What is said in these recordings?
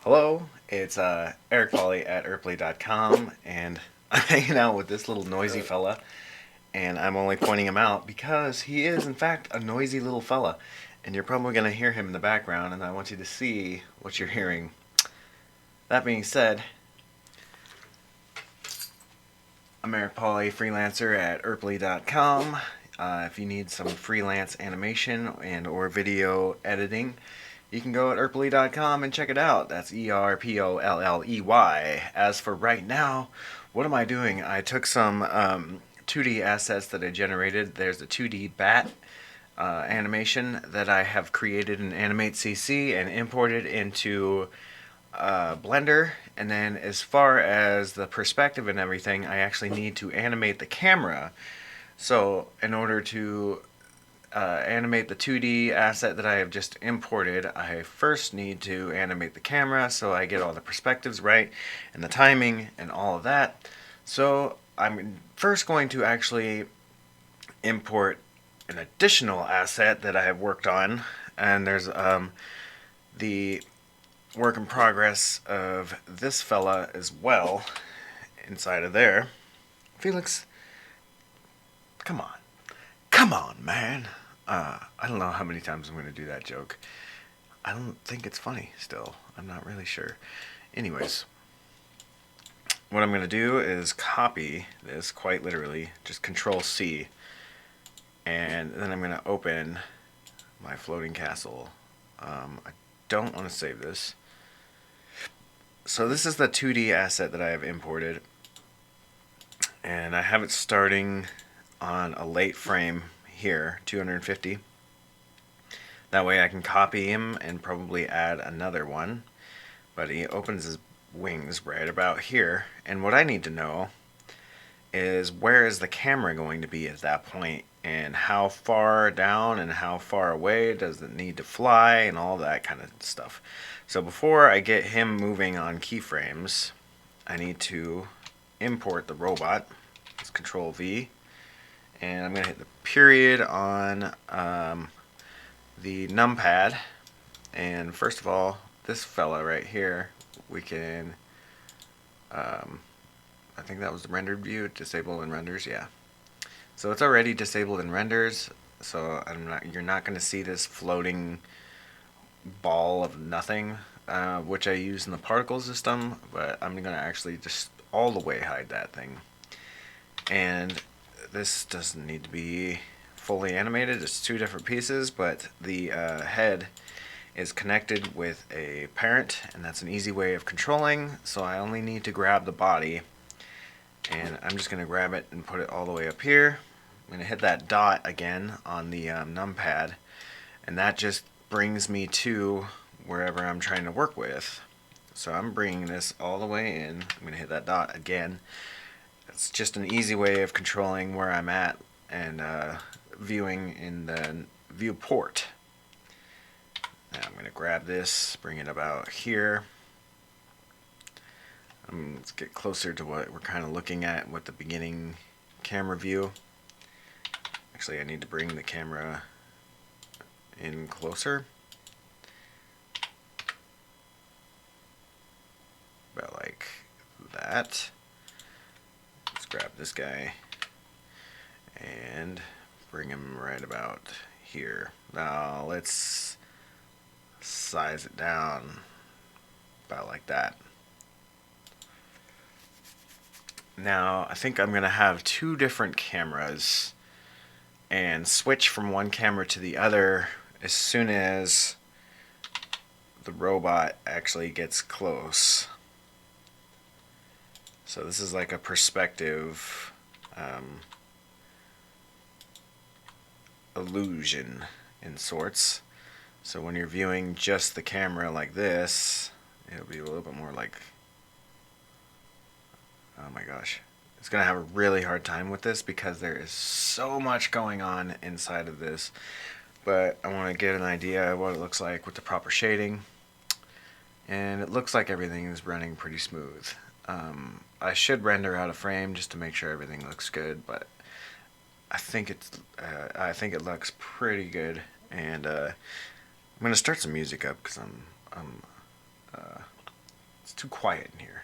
Hello, it's Eric Foley at Erpley.com, and I'm hanging out with this little noisy fella, and I'm only pointing him out because he is, in fact, a noisy little fella, and you're probably going to hear him in the background, and I want you to see what you're hearing. That being said, I'm Eric Foley, freelancer at Erpley.com. If you need some freelance animation and or video editing, you can go at erpley.com and check it out. That's ERPOLLEY. As for right now, what am I doing? I took some 2D assets that I generated. There's a 2D bat animation that I have created in Animate CC and imported into Blender. And then as far as the perspective and everything, I actually need to animate the camera. So in order to animate the 2D asset that I have just imported, I first need to animate the camera so I get all the perspectives right and the timing and all of that. So I'm first going to actually import an additional asset that I have worked on, and there's the work in progress of this fella as well inside of there. Felix, come on. Come on, man. I don't know how many times I'm going to do that joke. I don't think it's funny still. I'm not really sure. Anyways, what I'm going to do is copy this quite literally, just Control C, and then I'm going to open my floating castle. I don't want to save this. So this is the 2D asset that I have imported, and I have it starting on a late frame here, 250. That way I can copy him and probably add another one. But he opens his wings right about here, and what I need to know is where is the camera going to be at that point, and how far down and how far away does it need to fly, and all that kind of stuff. So before I get him moving on keyframes, I need to import the robot. Let's Control V, and I'm going to hit the period on the numpad. And first of all, this fella right here, we can I think that was the rendered view, disable in renders, yeah. So it's already disabled in renders, so you're not going to see this floating ball of nothing, which I use in the particle system, but I'm going to actually just all the way hide that thing. And this doesn't need to be fully animated. It's two different pieces, but the head is connected with a parent, and that's an easy way of controlling. So I only need to grab the body, and I'm just going to grab it and put it all the way up here. I'm going to hit that dot again on the numpad, and that just brings me to wherever I'm trying to work with. So I'm bringing this all the way in. I'm going to hit that dot again. It's just an easy way of controlling where I'm at and viewing in the viewport. Now I'm going to grab this, bring it about here. Let's get closer to what we're kind of looking at with the beginning camera view. Actually, I need to bring the camera in closer. About like that. Let's grab this guy and bring him right about here. Now let's size it down about like that. Now I think I'm going to have two different cameras and switch from one camera to the other as soon as the robot actually gets close. So this is like a perspective illusion in sorts. So when you're viewing just the camera like this, it'll be a little bit more like, oh my gosh. It's going to have a really hard time with this because there is so much going on inside of this. But I want to get an idea of what it looks like with the proper shading. And it looks like everything is running pretty smooth. I should render out a frame just to make sure everything looks good, but I think it looks pretty good. And I'm gonna start some music up because I'm It's too quiet in here.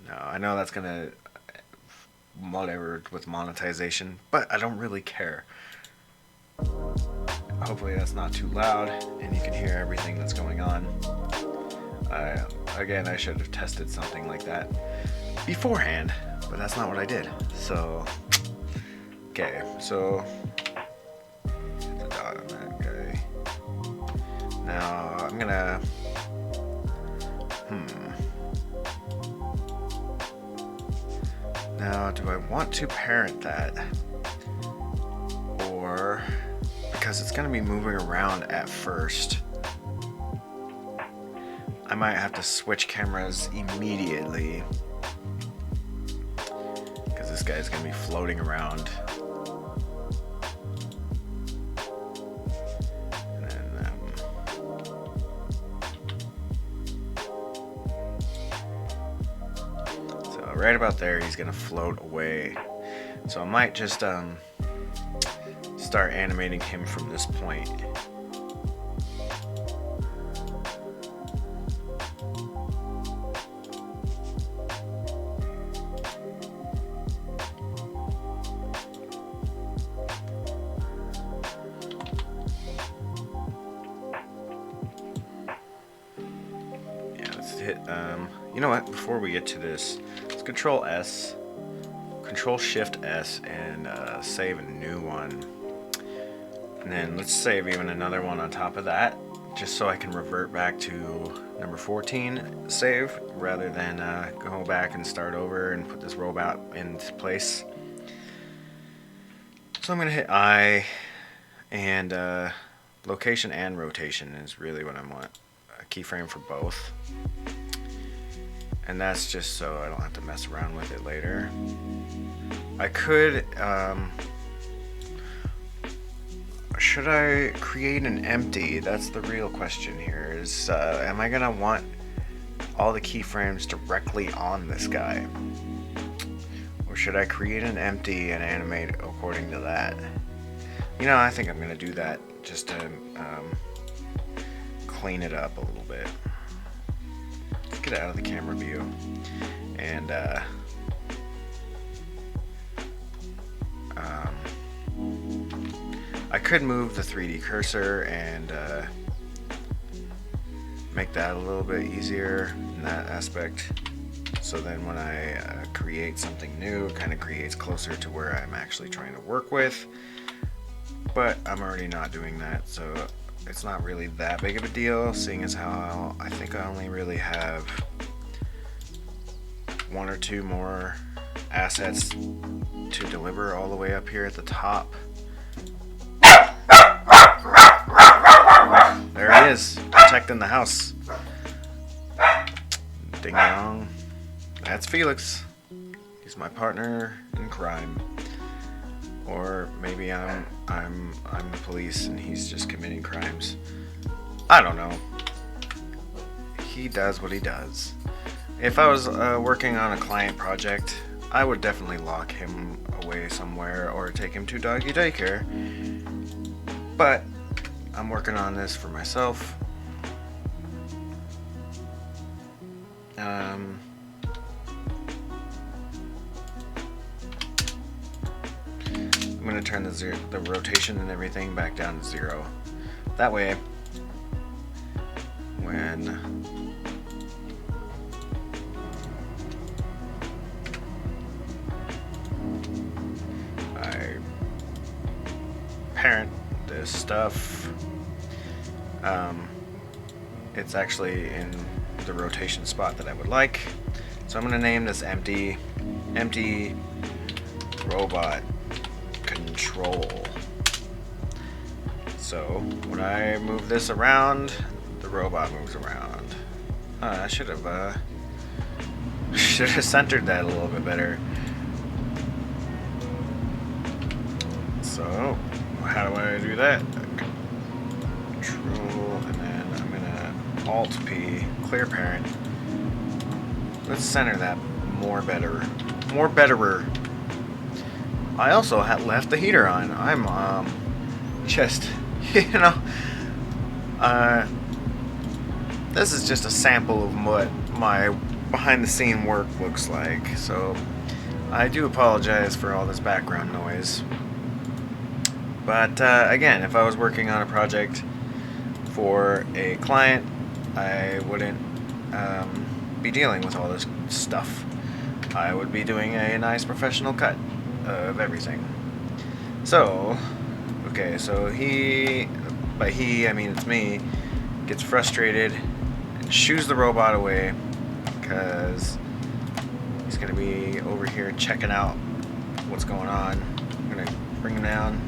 No, I know that's gonna whatever with monetization, but I don't really care. Hopefully that's not too loud and you can hear everything that's going on. Again, I should have tested something like that beforehand, but that's not what I did. So, okay, so hit the dot on that guy. Now I'm gonna, Now, do I want to parent that? Or, because it's gonna be moving around at first, I might have to switch cameras immediately. Because this guy's gonna be floating around. And then, so right about there, he's gonna float away. So I might just start animating him from this point. Hit, you know what, before we get to this, let's Control S, Control Shift S, and save a new one. And then let's save even another one on top of that, just so I can revert back to number 14 save, rather than go back and start over and put this robot into place. So I'm going to hit I, and location and rotation is really what I want. A keyframe for both. And that's just so I don't have to mess around with it later. I could, should I create an empty? That's the real question here, is am I gonna want all the keyframes directly on this guy? Or should I create an empty and animate according to that? You know, I think I'm gonna do that just to clean it up a little bit. Let's get out of the camera view, and I could move the 3D cursor and make that a little bit easier in that aspect, so then when I create something new, it kind of creates closer to where I'm actually trying to work with. But I'm already not doing that, so it's not really that big of a deal, seeing as how I think I only really have one or two more assets to deliver all the way up here at the top. There he is, protecting the house. Ding dong. That's Felix. He's my partner in crime. Or maybe I'm the police and he's just committing crimes. I don't know. He does what he does. If I was working on a client project, I would definitely lock him away somewhere or take him to doggy daycare. But I'm working on this for myself. I'm going to turn the rotation and everything back down to 0. That way, when I parent this stuff, it's actually in the rotation spot that I would like. So I'm going to name this empty robot control. So when I move this around, the robot moves around. I should have centered that a little bit better. So how do I do that? Control, and then I'm gonna Alt P, clear parent. Let's center that more betterer. I also had left the heater on. I'm just, this is just a sample of what my behind the scene work looks like. So I do apologize for all this background noise. But again, if I was working on a project for a client, I wouldn't be dealing with all this stuff. I would be doing a nice professional cut of everything. So, okay, so by he, I mean it's me, gets frustrated and shoos the robot away because he's going to be over here checking out what's going on. I'm going to bring him down.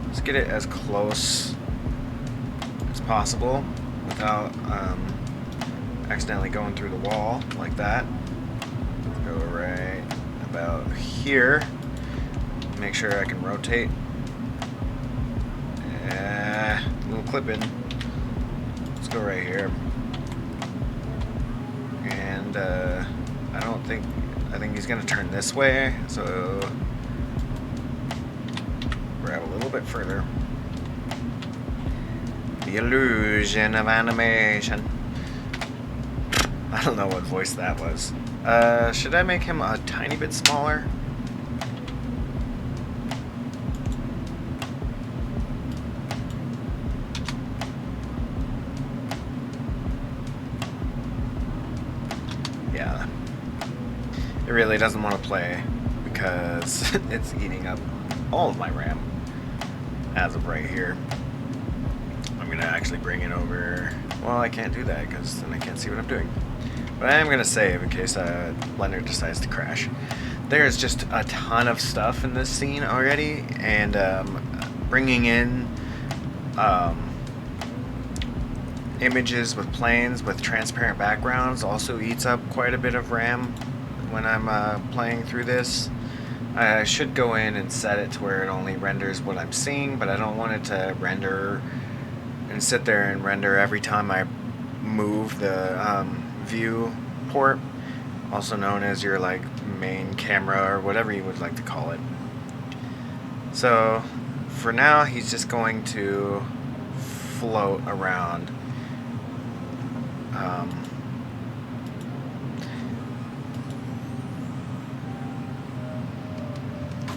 Let's get it as close as possible without accidentally going through the wall like that. Go right about here. Make sure I can rotate. A little clip in. Let's go right here. And I think he's gonna turn this way, so grab a little bit further. The illusion of animation. I don't know what voice that was. Should I make him a tiny bit smaller? Yeah. It really doesn't want to play because it's eating up all of my RAM as of right here. I'm going to actually bring it over. Well, I can't do that because then I can't see what I'm doing. But I am going to save in case Blender decides to crash. There's just a ton of stuff in this scene already, and bringing in images with planes with transparent backgrounds also eats up quite a bit of RAM when I'm playing through this. I should go in and set it to where it only renders what I'm seeing, but I don't want it to render and sit there and render every time I move the view port, also known as your like main camera or whatever you would like to call it. So for now he's just going to float around.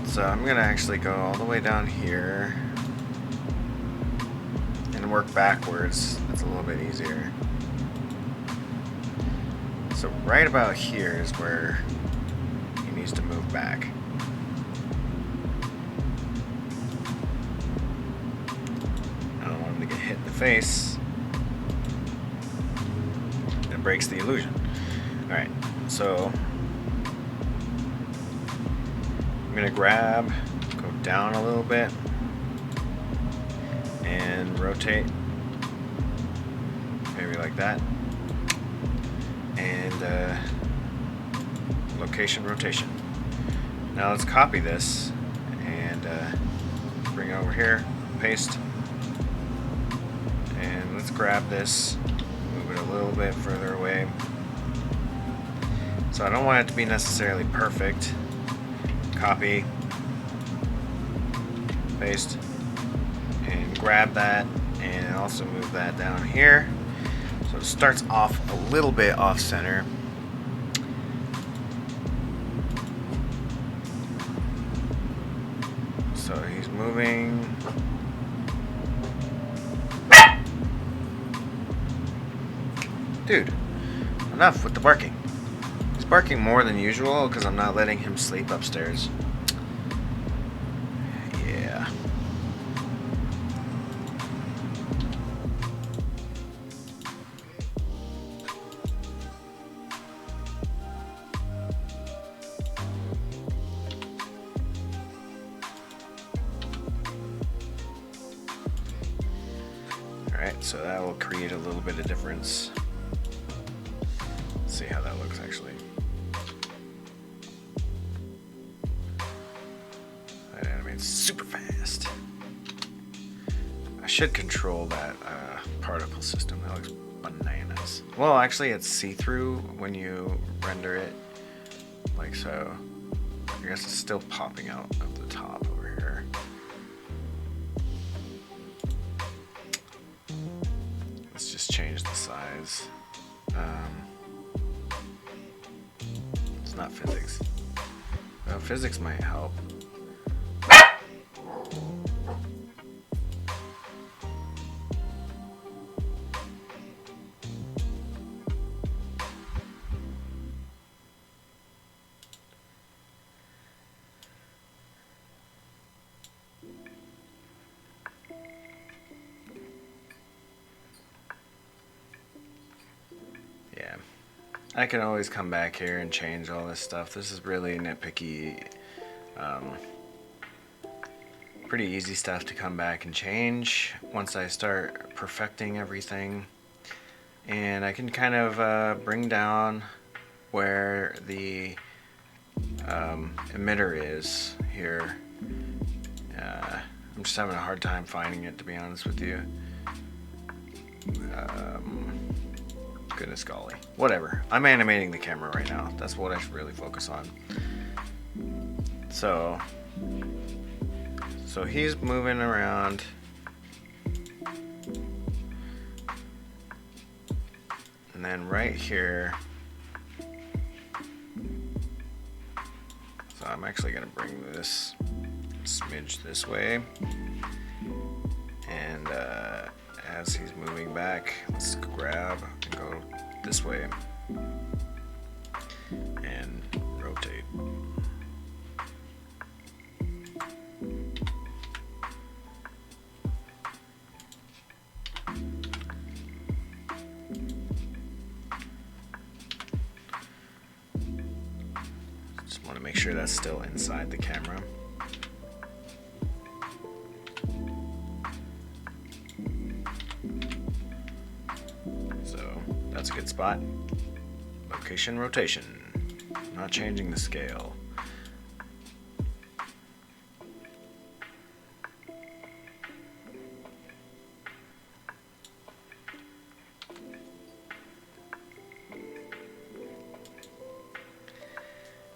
So I'm gonna actually go all the way down here and work backwards. That's a little bit easier. So right about here is where he needs to move back. I don't want him to get hit in the face. That breaks the illusion. Alright, so I'm gonna grab, go down a little bit, and rotate. Maybe like that. And location rotation. Now let's copy this and bring it over here, paste, and let's grab this, move it a little bit further away. So I don't want it to be necessarily perfect. Copy, paste, and grab that, and also move that down here. So it starts off a little bit off center. So he's moving. Dude, enough with the barking. He's barking more than usual because I'm not letting him sleep upstairs. Yeah. Alright, so that will create a little bit of difference. Let's see how that looks actually. That animates super fast. I should control that particle system. That looks bananas. Well, actually it's see-through when you render it. Like so. I guess it's still popping out of the top over here. Let's just change the size. not physics. Well, physics might help. Yeah. I can always come back here and change all this stuff. This is really nitpicky. Pretty easy stuff to come back and change once I start perfecting everything. And I can kind of bring down where the emitter is here. I'm just having a hard time finding it, to be honest with you. Goodness golly. Whatever. I'm animating the camera right now. That's what I should really focus on. So he's moving around. And then right here. So I'm actually going to bring this smidge this way. And as he's moving back, let's grab and go this way and rotate. Just want to make sure that's still inside the camera. That's a good spot. Location rotation. Not changing the scale.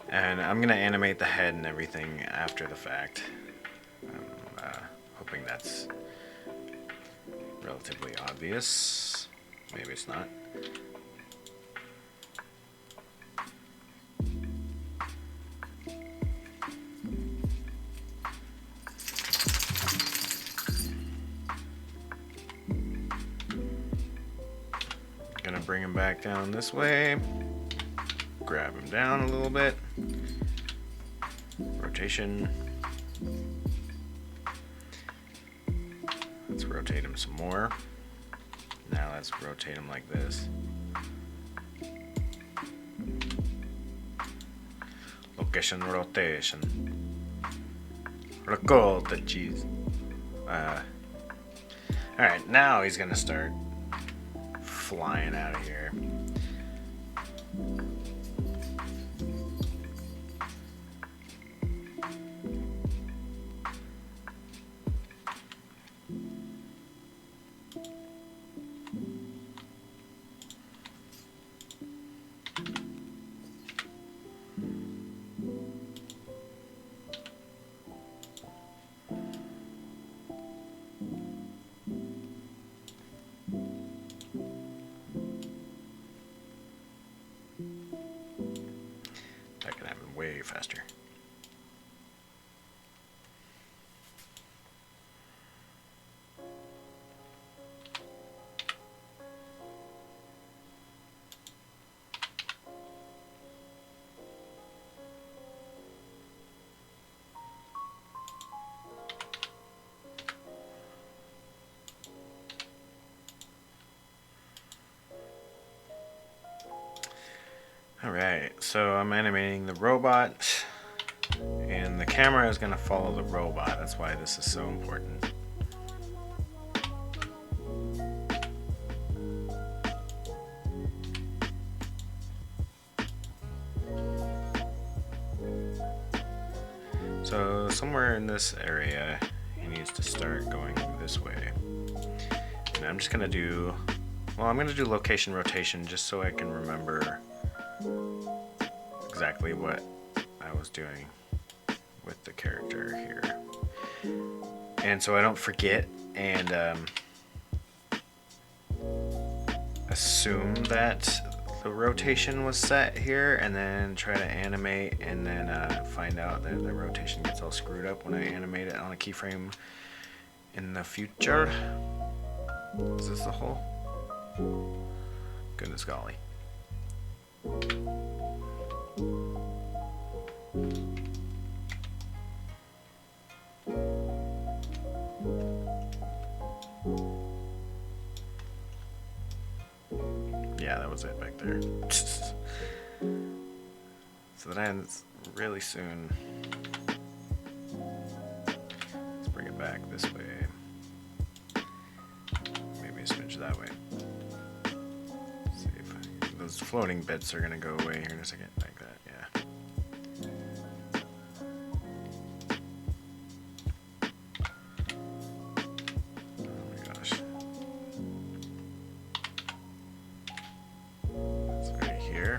And I'm going to animate the head and everything after the fact. I'm hoping that's relatively obvious. Maybe it's not. Gonna bring him back down this way. Grab him down a little bit. Rotation. Let's rotate him some more. Now let's rotate him like this. Location rotation. Record the cheese. Alright, now he's gonna start flying out of here. That could happen way faster. Alright, so I'm animating the robot, and the camera is going to follow the robot. That's why this is so important. So somewhere in this area, he needs to start going this way. And I'm just going to do, well, I'm going to do location rotation just so I can remember exactly what I was doing with the character here, and so I don't forget and assume that the rotation was set here, and then try to animate, and then find out that the rotation gets all screwed up when I animate it on a keyframe in the future. Is this the hole? Goodness golly. Yeah, that was it back there. So that ends really soon. Let's bring it back this way. Maybe a smidge that way. Let's see if those floating bits are gonna go away here in a second, like that. Yeah. Oh my gosh. It's right here.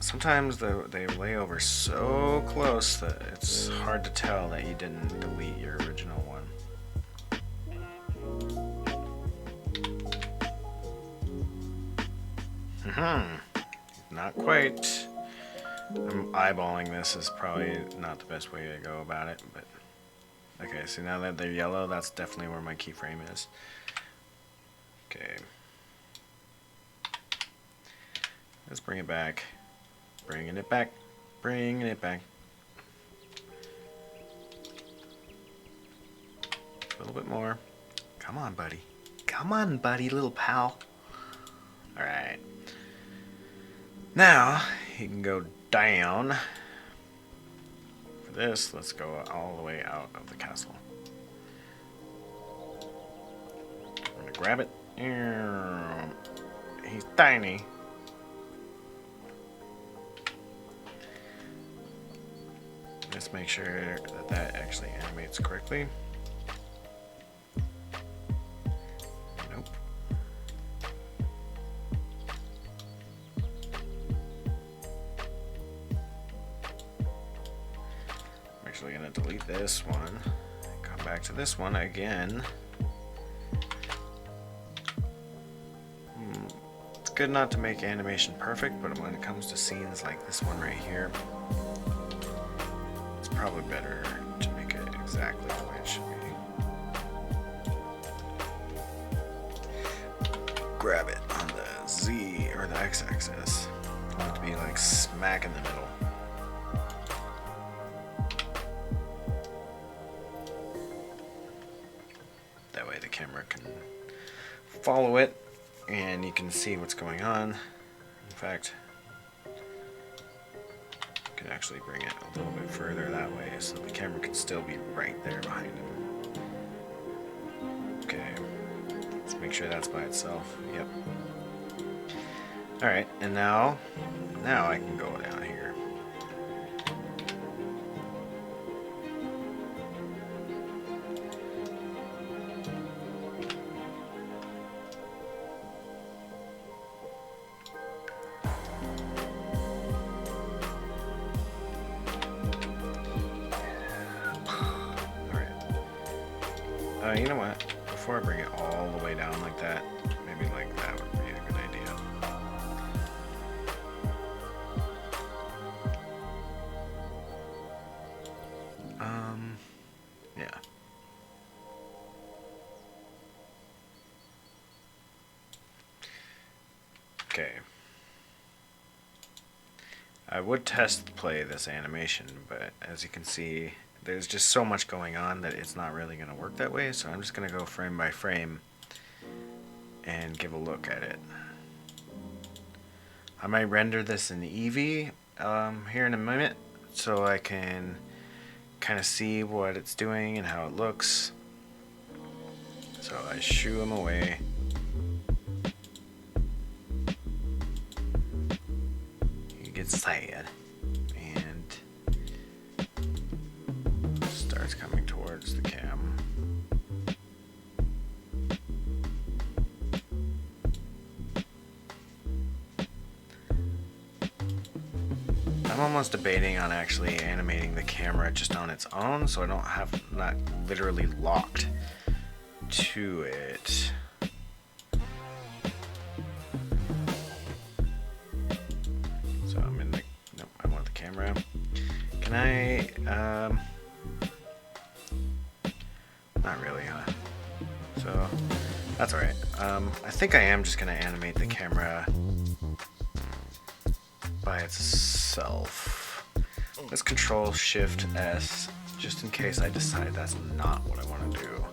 Sometimes they lay over so close that it's hard to tell that you didn't delete your original one. Not quite. I'm eyeballing this is probably not the best way to go about it, but okay, so now that they're yellow, that's definitely where my keyframe is. Okay. Let's bring it back. Bringing it back. Bringing it back. A little bit more. Come on, buddy. Come on, buddy, little pal. Alright. Now, you can go down. For this, let's go all the way out of the castle. I'm gonna grab it. He's tiny. Just make sure that that actually animates correctly. Nope. I'm actually going to delete this one. Come back to this one again. It's good not to make animation perfect, but when it comes to scenes like this one right here, probably better to make it exactly the way it should be. Grab it on the Z or the X-axis. I want it to be like smack in the middle. That way the camera can follow it and you can see what's going on. In fact, can actually bring it a little bit further that way so the camera can still be right there behind him. Okay, let's make sure that's by itself. Yep. Alright, and now I can go down here. You know what? Before I bring it all the way down like that, maybe like that would be a good idea. Yeah. Okay. I would test play this animation, but as you can see, there's just so much going on that it's not really going to work that way, so I'm just going to go frame by frame and give a look at it. I might render this in Eevee here in a minute so I can kind of see what it's doing and how it looks. So I shoo him away. He gets sad. Coming towards the cam. I'm almost debating on actually animating the camera just on its own, so I don't have not literally locked to it. So I'm in the, nope, I want the camera. Can I, not really, huh? So, that's alright. I think I am just gonna animate the camera by itself. Let's Control Shift S, just in case I decide that's not what I want to do.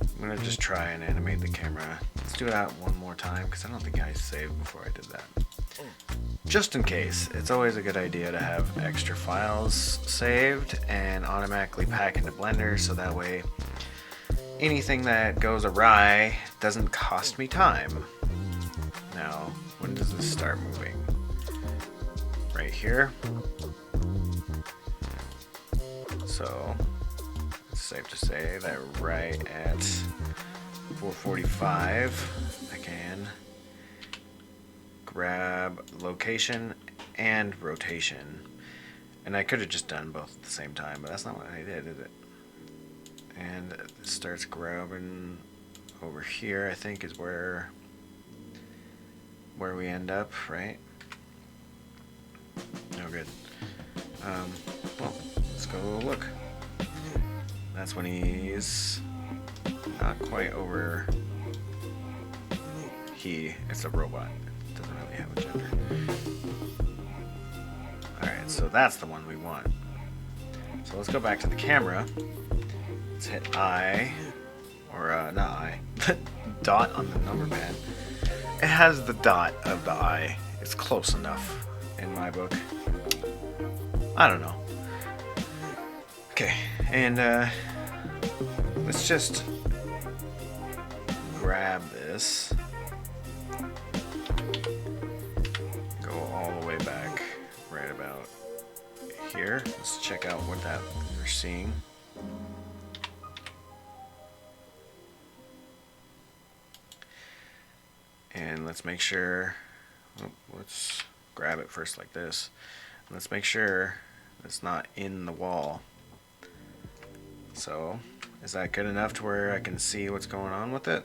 I'm gonna just try and animate the camera. Let's do it out one more time, because I don't think I saved before I did that. Just in case, it's always a good idea to have extra files saved and automatically pack into Blender, so that way anything that goes awry doesn't cost me time. Now, when does this start moving? Right here. So, it's safe to say that right at 4:45, I can grab location and rotation. And I could have just done both at the same time, but that's not what I did, is it? And it starts grabbing over here, I think is where we end up, right? No good. Well, let's go look. That's when he's not quite over. It's a robot. It doesn't really have a gender. Alright, so that's the one we want. So let's go back to the camera. Let's hit I, or not I, dot on the number pad. It has the dot of the I. It's close enough in my book. I don't know. Okay, and let's just grab this. Go all the way back right about here. Let's check out what that we're seeing. And let's make sure, let's grab it first like this. Let's make sure it's not in the wall. So, is that good enough to where I can see what's going on with it?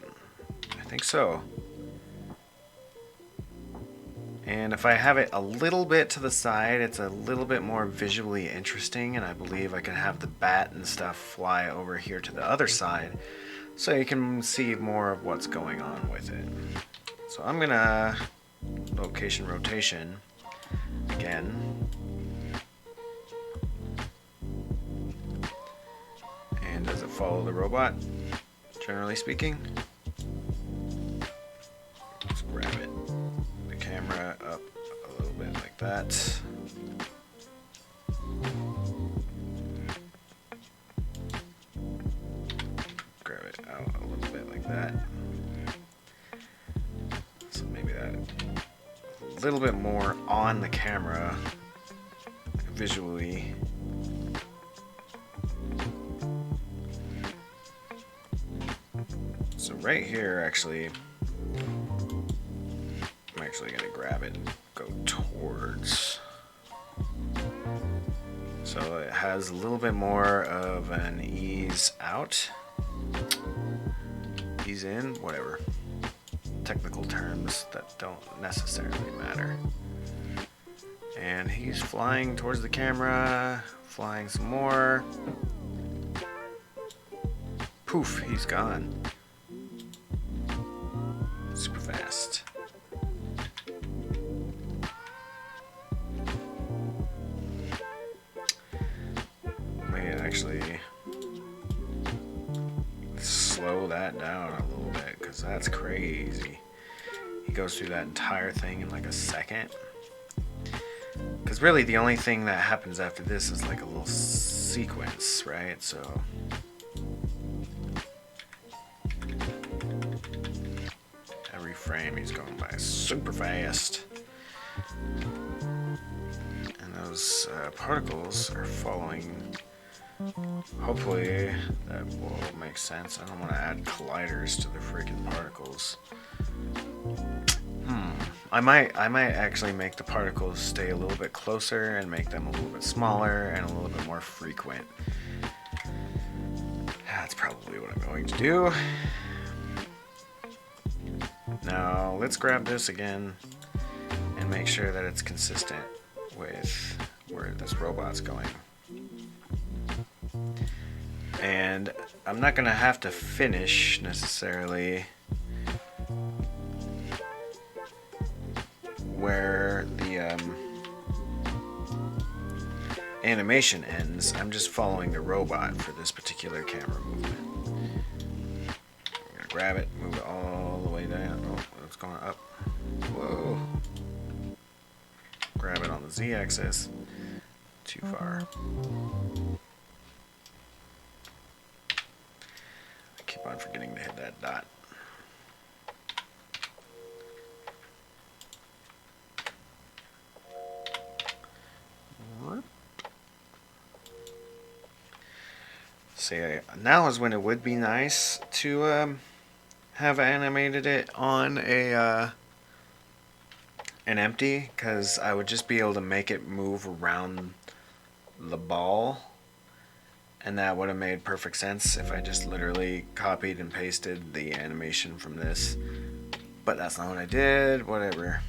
I think so. And if I have it a little bit to the side, it's a little bit more visually interesting, and I believe I can have the bat and stuff fly over here to the other side so you can see more of what's going on with it. So I'm gonna location rotation again. And does it follow the robot, generally speaking? Let's grab it. The camera up a little bit like that. Grab it out a little bit like that. So maybe that a little bit more on the camera visually. So right here, actually, I'm actually going to grab it and go towards. So it has a little bit more of an ease out, ease in, whatever. Technical terms that don't necessarily matter. And he's flying towards the camera, flying some more. Poof, he's gone. Super fast. May actually slow that down a little bit, because that's crazy. He goes through that entire thing in like a second. Because really the only thing that happens after this is like a little sequence, right? So every frame he's going by super fast. And those particles are following. Hopefully that will make sense. I don't want to add colliders to the freaking particles. I might actually make the particles stay a little bit closer and make them a little bit smaller and a little bit more frequent. That's probably what I'm going to do. Now let's grab this again and make sure that it's consistent with where this robot's going. And I'm not gonna have to finish necessarily where the animation ends. I'm just following the robot for this particular camera movement. I'm gonna grab it, move it all the way down. Oh, it's going up. Whoa. Grab it on the Z-axis. Too far. I keep on forgetting to hit that dot. See, now is when it would be nice to have animated it on an empty, because I would just be able to make it move around the ball, and that would have made perfect sense if I just literally copied and pasted the animation from this. But that's not what I did. Whatever.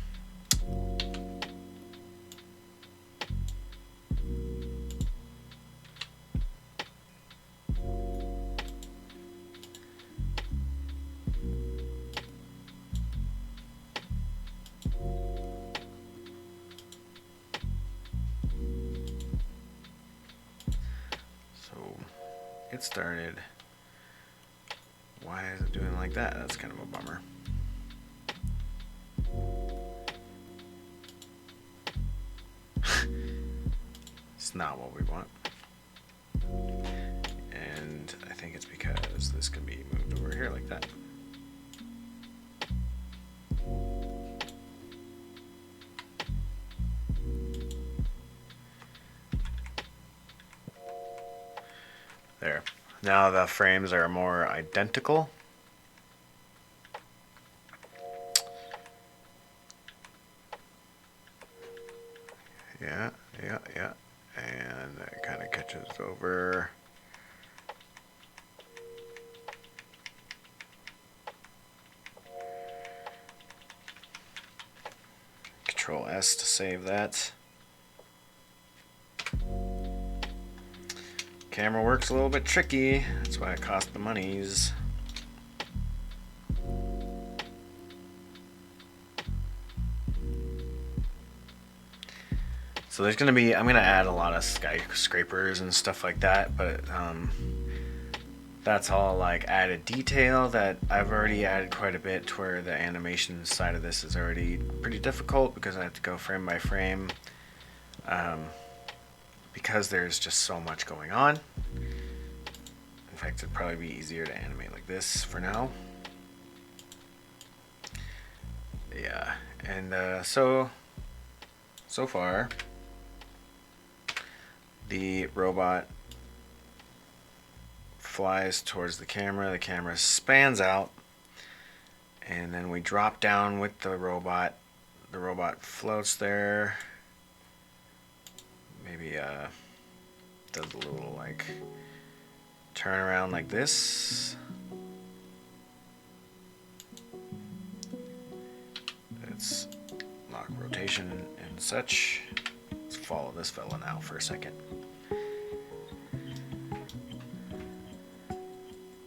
It started. Why is it doing like that? That's kind of a bummer. It's not what we want. And I think it's because this can be moved over here like that. There. Now the frames are more identical. Yeah. And it kind of catches over. Control S to save that. Camera work's a little bit tricky, that's why it cost the monies. So there's gonna be, I'm gonna add a lot of skyscrapers and stuff like that, but that's all like added detail that I've already added quite a bit, to where the animation side of this is already pretty difficult because I have to go frame by frame. Because there's just so much going on. In fact, it'd probably be easier to animate like this for now. Yeah, and so far, the robot flies towards the camera spans out, and then we drop down with the robot floats there. Maybe does a little like turn around like this. It's lock rotation and such. Let's follow this fella now for a second.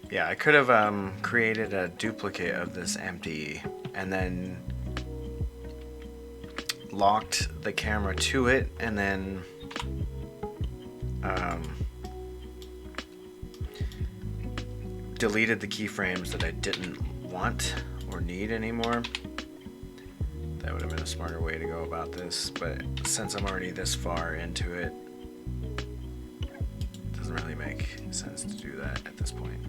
Yeah, I could have created a duplicate of this empty and then locked the camera to it, and then deleted the keyframes that I didn't want or need anymore. That would have been a smarter way to go about this, but since I'm already this far into it, it doesn't really make sense to do that at this point.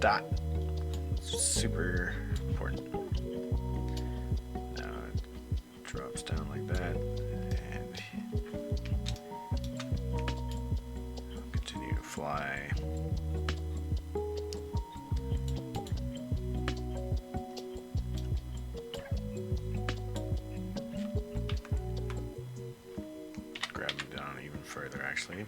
dot. Super important. Now it drops down like that, and continue to fly. Grab them down even further, actually.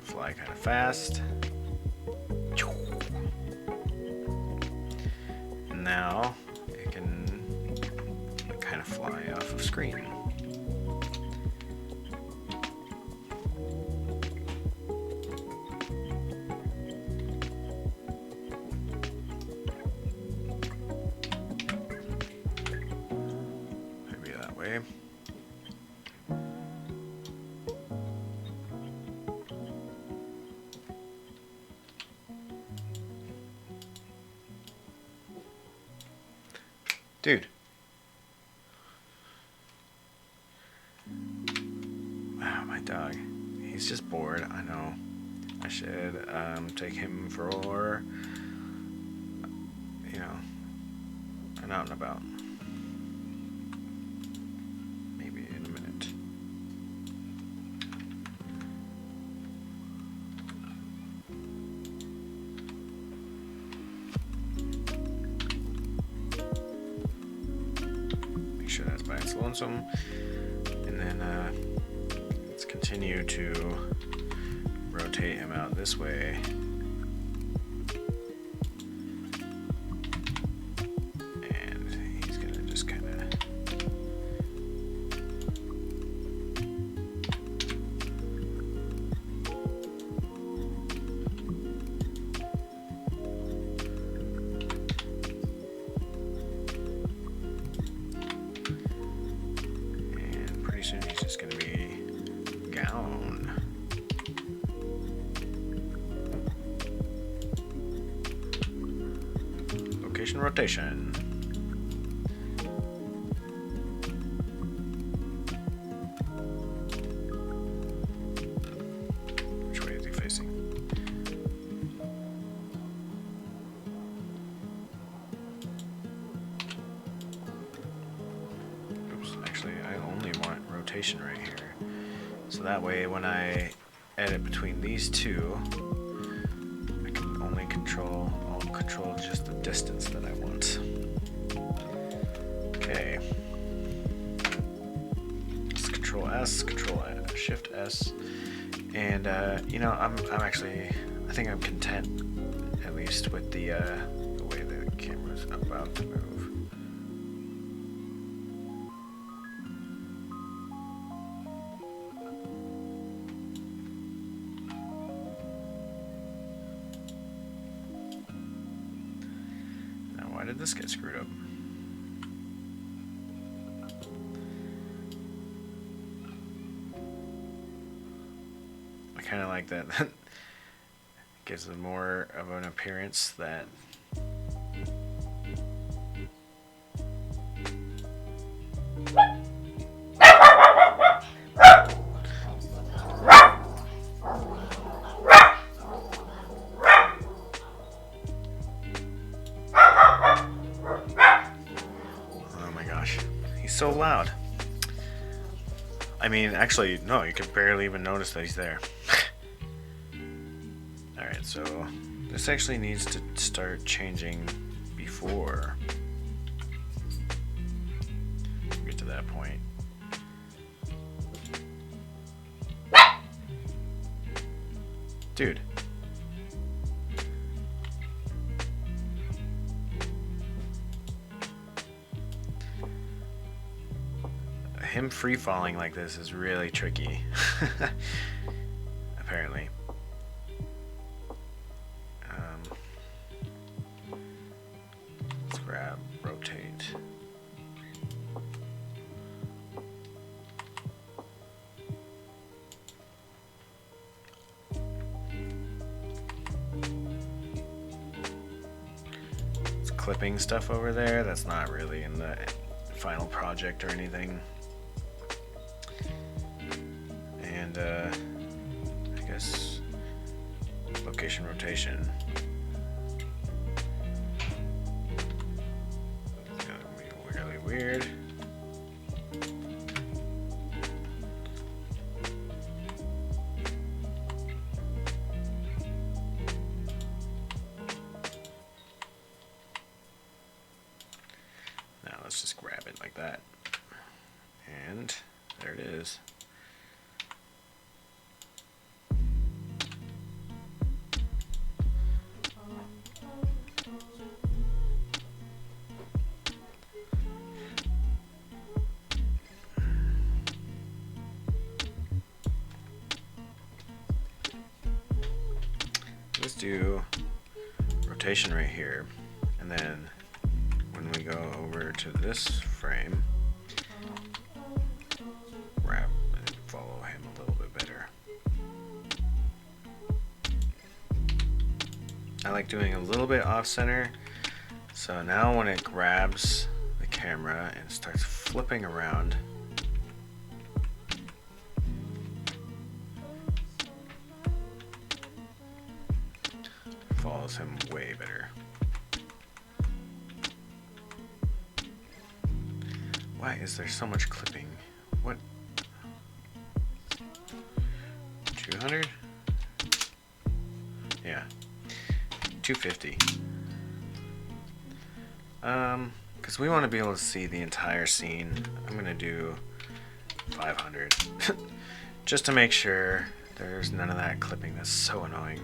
Fly kind of fast. And now it can kind of fly off of screen. Maybe that way. Dude. Wow, my dog. He's just bored. I know. I should take him for, you know, an out and about. Maybe in a minute. Sure that's by its lonesome, and then let's continue to rotate him out this way, and he's gonna just kind of soon he's just going to be gone. Location rotation. Which way is he facing? Oops, actually I only want rotation right here. So that way when I edit between these two, I can only control just the distance that I want. Okay. Just Control S, Shift S, and you know, I think I'm content at least with the way the camera's about to move. Why did this get screwed up? I kind of like that. That gives it more of an appearance that so loud. I mean, actually, no, you can barely even notice that he's there. Alright, so this actually needs to start changing before we get to that point. Dude. Him free falling like this is really tricky. Apparently. Let's grab, rotate. clipping stuff over there. That's not really in the final project or anything. And I guess location rotation. It's gonna be really weird. Now let's just grab it like that. And there it is. Let's do rotation right here, and then when we go over to this frame, grab and follow him a little bit better. I like doing a little bit off center, so now when it grabs the camera and starts flipping around, follows him way better. Why is there so much clipping? What? 200? Yeah. 250. Because we want to be able to see the entire scene, I'm going to do 500. Just to make sure there's none of that clipping. That's so annoying.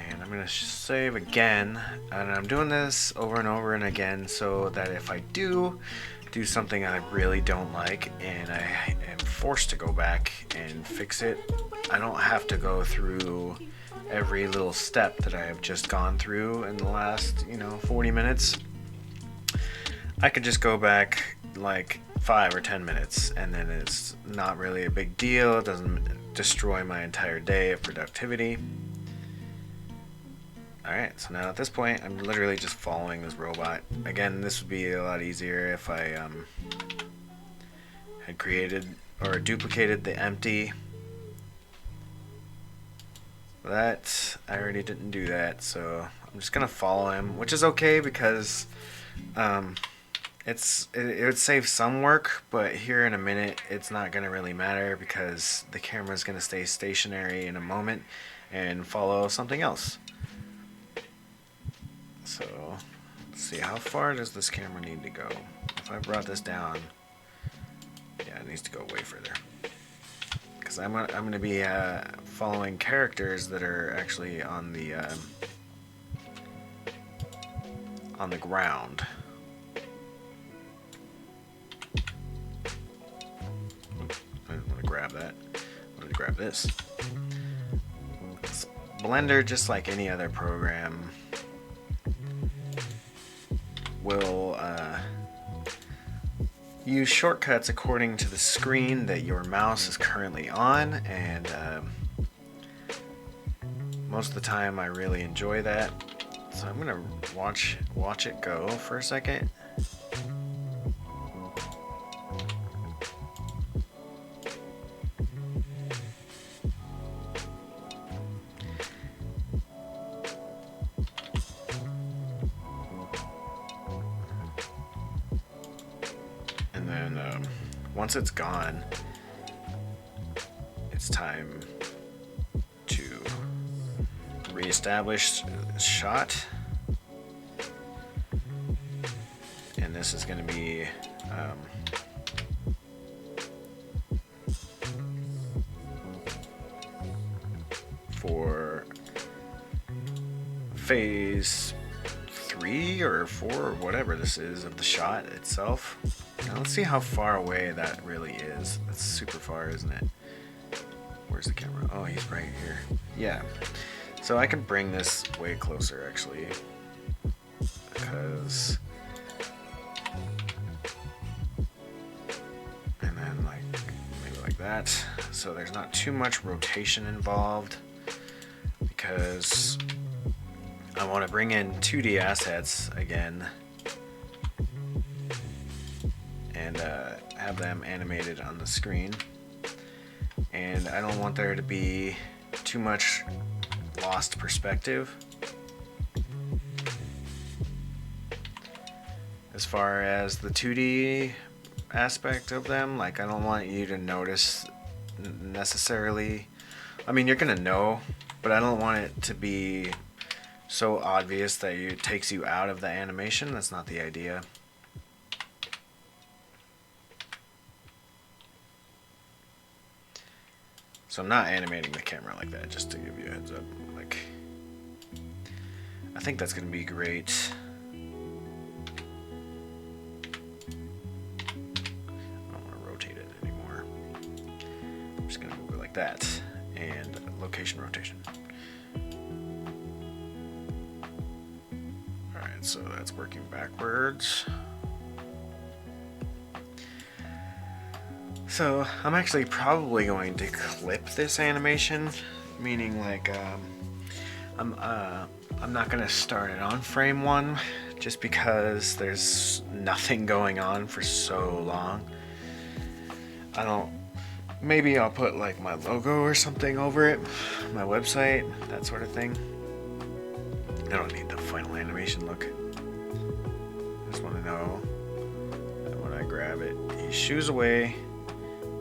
And I'm going to save again, and I'm doing this over and over and again so that if I do something I really don't like and I am forced to go back and fix it, I don't have to go through every little step that I have just gone through in the last 40 minutes. I could just go back like 5 or 10 minutes, and then it's not really a big deal. It doesn't destroy my entire day of productivity. Alright, so now at this point, I'm literally just following this robot. Again, this would be a lot easier if I had created or duplicated the empty. That, I already didn't do that, so I'm just going to follow him, which is okay because it would save some work, but here in a minute, it's not going to really matter because the camera is going to stay stationary in a moment and follow something else. So, let's see, how far does this camera need to go? If I brought this down, yeah, it needs to go way further. Because I'm gonna be following characters that are actually on the ground. I didn't want to grab that. I wanted to grab this. Blender, just like any other program, will use shortcuts according to the screen that your mouse is currently on, and most of the time I really enjoy that. So I'm gonna watch it go for a second. And then once it's gone, it's time to reestablish shot. And this is going to be for phase 3 or 4 or whatever this is of the shot itself. Now let's see how far away that really is. That's super far, isn't it? Where's the camera? Oh, he's right here. Yeah. So I can bring this way closer actually, because and then like maybe like that. So there's not too much rotation involved, because I want to bring in 2D assets again and have them animated on the screen. And I don't want there to be too much lost perspective. As far as the 2D aspect of them, like I don't want you to notice necessarily. I mean, you're gonna know, but I don't want it to be so obvious that it takes you out of the animation. That's not the idea. So I'm not animating the camera like that, just to give you a heads up. Like, I think that's gonna be great. That and location rotation. Alright, so that's working backwards. So I'm actually probably going to clip this animation, meaning like I'm not gonna start it on frame 1 just because there's nothing going on for so long. Maybe I'll put like my logo or something over it, my website, that sort of thing. I don't need the final animation look. I just want to know that when I grab it, he shoos away.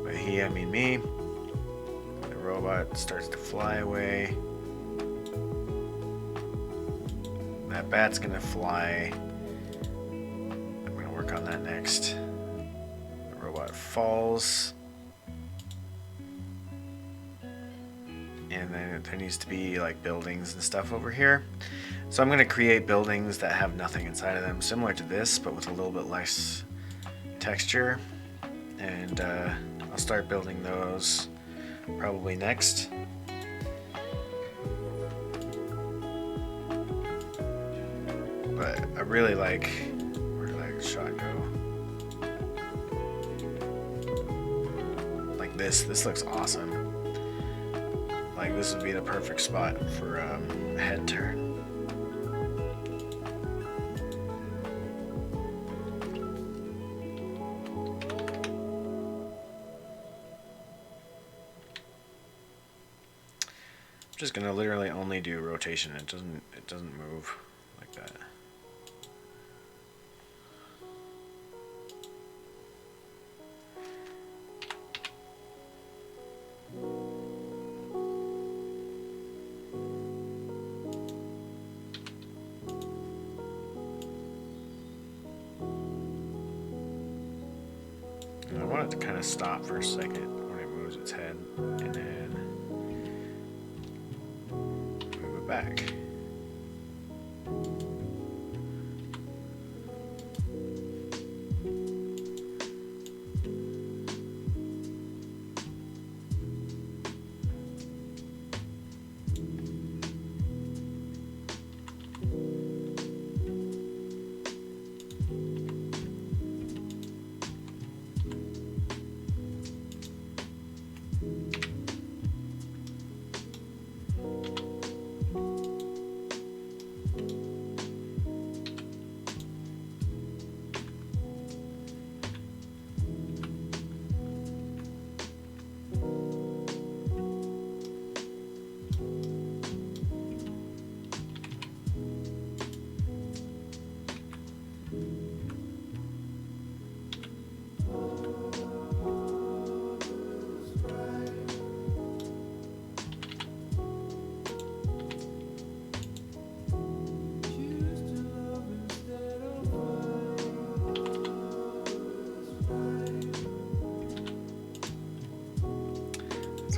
By he, I mean me. The robot starts to fly away. That bat's gonna fly. I'm gonna work on that next. The robot falls. And then there needs to be like buildings and stuff over here. So I'm going to create buildings that have nothing inside of them, similar to this, but with a little bit less texture. And I'll start building those probably next. But I really like, where did that shot go? Like this looks awesome. Like this would be the perfect spot for a head turn. I'm just gonna literally only do rotation. It doesn't move like that. I want it to kind of stop for a second when it moves its head, and then move it back.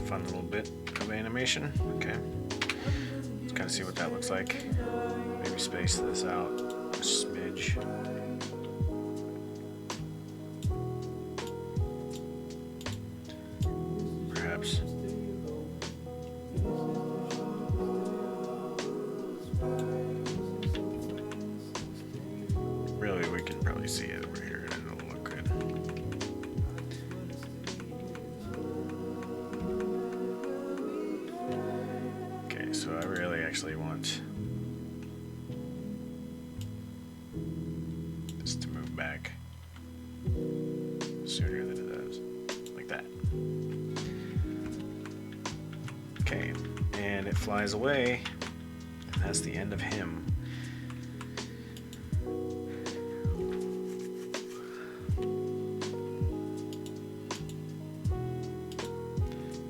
Fun little bit of animation. Okay, let's kind of see what that looks like. Maybe space this out a smidge. Perhaps. Really, we can probably see it over here and it'll look good. So I really actually want it flies away. And that's the end of him.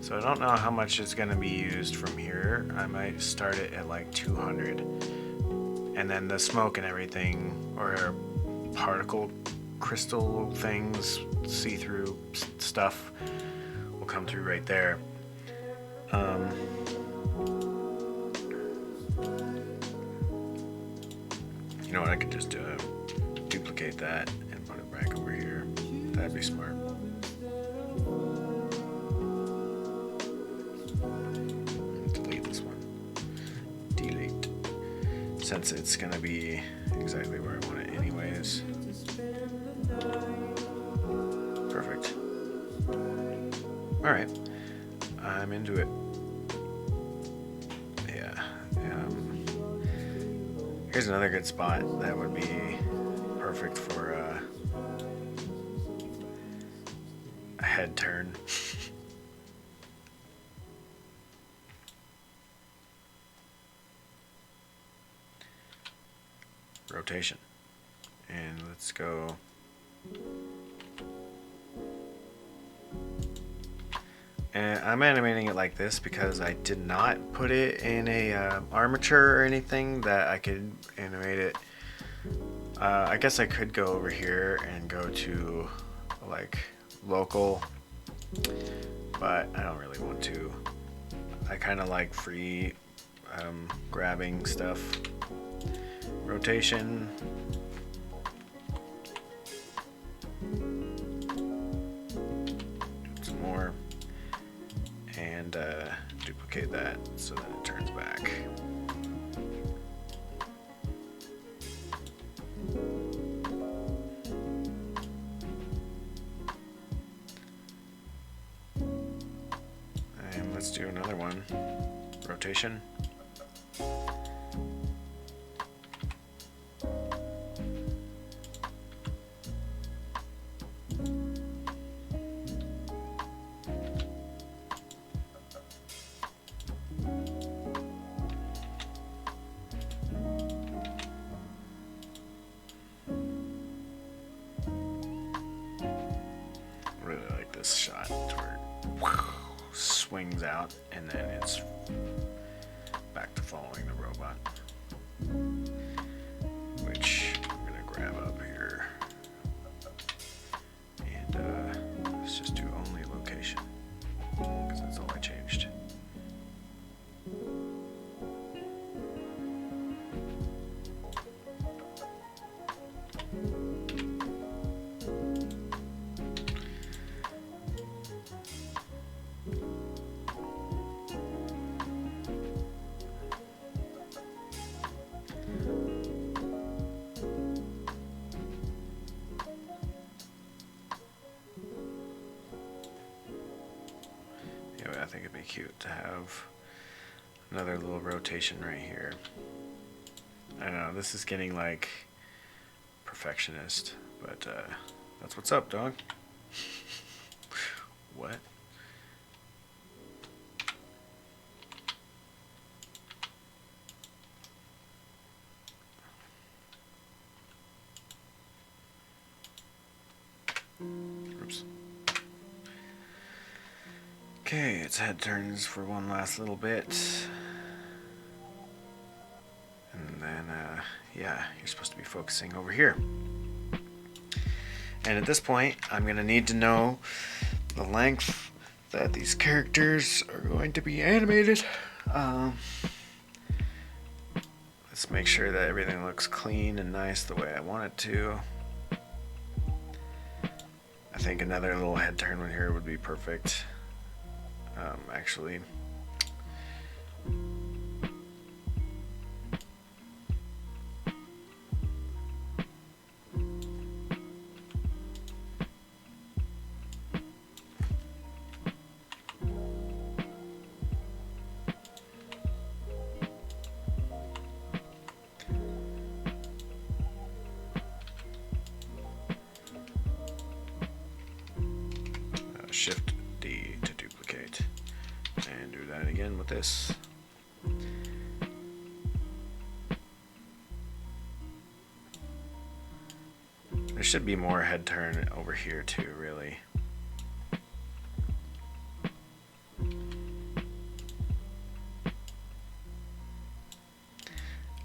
So I don't know how much is going to be used from here. I might start it at like 200. And then the smoke and everything, or particle crystal things, see-through stuff, will come through right there. You know what, I could just duplicate that and put it back over here. That'd be smart. Delete this one. Delete. Since it's gonna be exactly where I want it anyways. Perfect. Alright. I'm into it. Yeah. Here's another good spot that would be perfect for a head turn. Rotation. And let's go. And I'm animating it like this because I did not put it in a armature or anything that I could animate it. I guess I could go over here and go to like local, but I don't really want to. I kind of like free grabbing stuff. Rotation. Some more. And duplicate that so that it turns back. And let's do another one. Rotation. Shot where it swings out and then it's back to following the robot, which I'm gonna grab up here and let's just do only location because that's all I changed. I think it'd be cute to have another little rotation right here. I know this is getting like perfectionist, but that's what's up, dog. What? Oops. Okay, its head turns for one last little bit. And then, yeah, you're supposed to be focusing over here. And at this point, I'm going to need to know the length that these characters are going to be animated. Let's make sure that everything looks clean and nice the way I want it to. I think another little head turn one here would be perfect. Actually, Shift D to duplicate, and do that again with this. There should be more head turn over here too, really.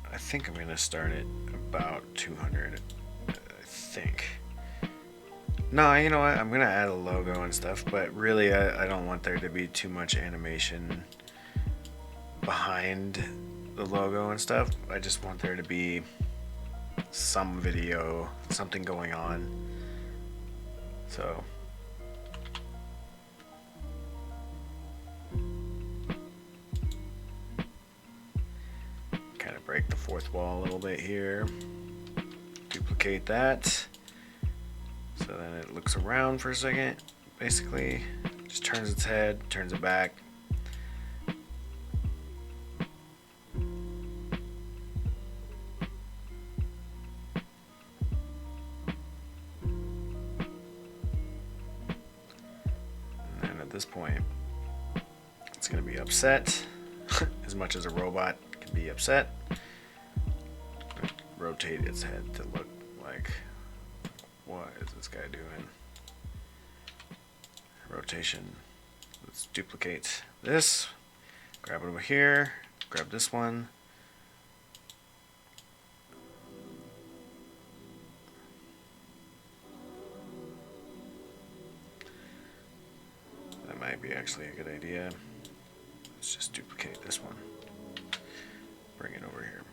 I think I'm gonna start at about 200, I think. No, you know what, I'm gonna add a logo and stuff, but really I don't want there to be too much animation behind the logo and stuff. I just want there to be some video, something going on. So kind of break the fourth wall a little bit here, duplicate that, so then it looks around for a second, basically just turns its head, turns it back. At this point, it's going to be upset as much as a robot can be upset. Rotate its head to look like, what is this guy doing? Rotation. Let's duplicate this, grab it over here, grab this one. That might be actually a good idea. Let's just duplicate this one. Bring it over here.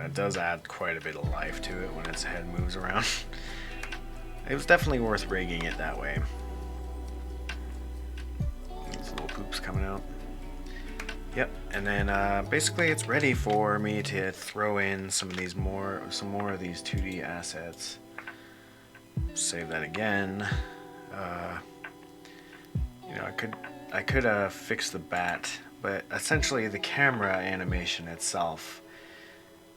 It does add quite a bit of life to it when its head moves around. It was definitely worth rigging it that way. These little poops coming out. Yep, and then basically it's ready for me to throw in some more of these 2D assets. Save that again. You know, I could fix the bat, but essentially the camera animation itself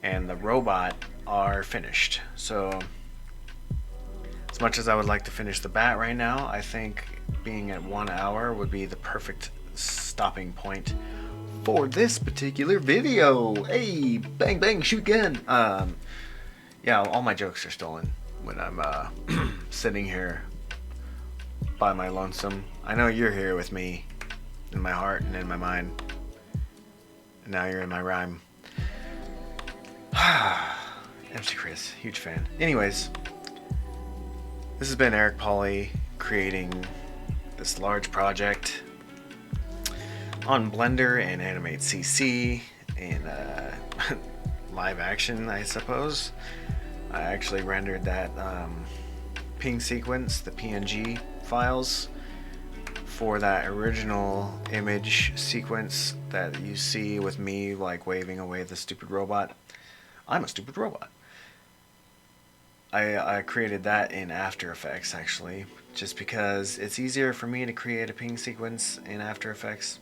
and the robot are finished. So as much as I would like to finish the bat right now, I think being at 1 hour would be the perfect stopping point for this particular video. Hey, bang bang, shoot gun. Yeah, all my jokes are stolen when I'm sitting here by my lonesome. I know you're here with me in my heart and in my mind, and now you're in my rhyme. MC Chris, huge fan. Anyways, this has been Eric Pauly creating this large project on Blender and Animate CC in live action, I suppose. I actually rendered that ping sequence, the PNG files, for that original image sequence that you see with me like waving away the stupid robot. I'm a stupid robot. I created that in After Effects, actually, just because it's easier for me to create a ping sequence in After Effects.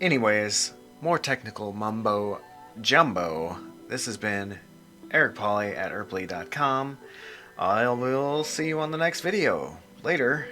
Anyways, more technical mumbo jumbo. This has been Eric Pauly at erpley.com. I will see you on the next video. Later.